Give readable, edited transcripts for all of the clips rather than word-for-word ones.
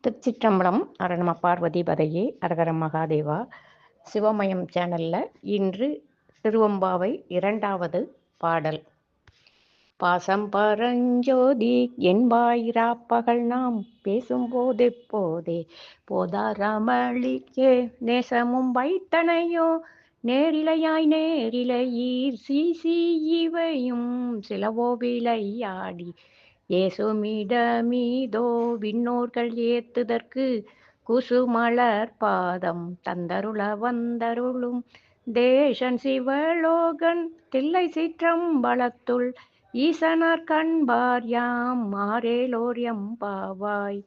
திருச்சிற்றம்பலம். அர நம பார்வதி பதையே அரகர மகாதேவா. சிவமயம் சேனல்ல இன்று திருவம்பாவை 2வது பாடல். பாசம் பரஞ்சோதி என்பாயிராப்பகல் நாம் பேசும்போதெப்போதே போதாரமளிக்கே நேசமும் வைத்தனையோ நேரிலையாய் நேரிலையீர் சீசி இவையும் சிலவோ விளையாடி ஏசுமிடமீதோ விண்ணோர்கள் ஏத்துதற்கு குசுமலர் பாதம் தந்தருள வந்தருளும் தேசன் சிவலோகன் தில்லை சிற்றம்பலத்துள் ஈசனார் கண்பார் யாம் மாறேலோர் எம்பாவாய்.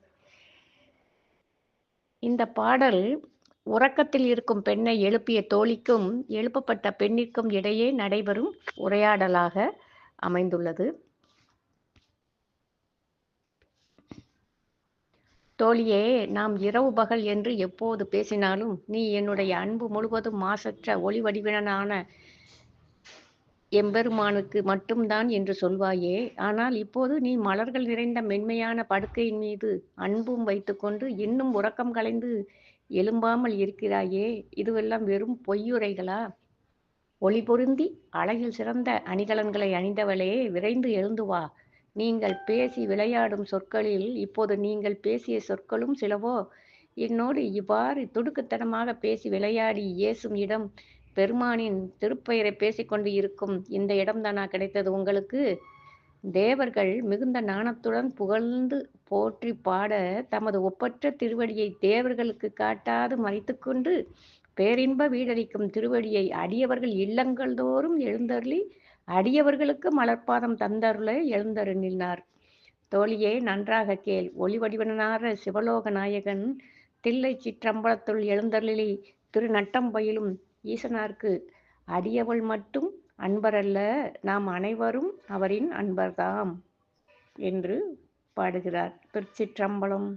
இந்த பாடல் உறக்கத்தில் இருக்கும் பெண்ணை எழுப்பிய தோழிக்கும் எழுப்பப்பட்ட பெண்ணிற்கும் இடையே நடைபெறும் உரையாடலாக அமைந்துள்ளது. தோழியே, நாம் இரவு பகல் என்று எப்போது பேசினாலும் நீ என்னுடைய அன்பு முழுவதும் மாசற்ற ஒளி வடிவினான எம்பெருமானுக்கு மட்டும்தான் என்று சொல்வாயே. ஆனால் இப்போது நீ மலர்கள் நிறைந்த மென்மையான படுக்கையின் மீது அன்பும் வைத்துக்கொண்டு இன்னும் உறக்கம் கலைந்து எழும்பாமல் இருக்கிறாயே. இதுவெல்லாம் வெறும் பொய்யுரைகளா? ஒளி பொருந்தி அழகில் சிறந்த அணிகலன்களை அணிந்தவளே, விரைந்து எழுந்து வா. நீங்கள் பேசி விளையாடும் சொற்களில் இப்போது நீங்கள் பேசிய சொற்களும் சிலவோ என்னோடு இவ்வாறு துடுக்குத்தனமாக பேசி விளையாடி ஏசும் இடம் பெருமானின் திருப்பெயரை பேசிக்கொண்டு இருக்கும் இந்த இடம்தானா கிடைத்தது உங்களுக்கு? தேவர்கள் மிகுந்த நாணத்துடன் புகழ்ந்து போற்றி பாட தமது ஒப்பற்ற திருவடியை தேவர்களுக்கு காட்டாது மறைத்துக்கொண்டு பேரின்ப வீடளிக்கும் திருவடியை அடியவர்கள் இல்லங்கள் தோறும் எழுந்தருளி அடியவர்களுக்கு மலர்பாதம் தந்தருள எழுந்தருளினார். தோழியே, நன்றாக கேள். ஒளி வடிவனார சிவலோக நாயகன் தில்லை சிற்றம்பலத்துள் எழுந்தருளி திருநட்டம் பயிலும் ஈசனார்க்கு அடியவள் மட்டும் அன்பரல்ல, நாம் அனைவரும் அவரின் அன்பர்தாம் என்று பாடுகிறார். திருச்சிற்றம்பலம்.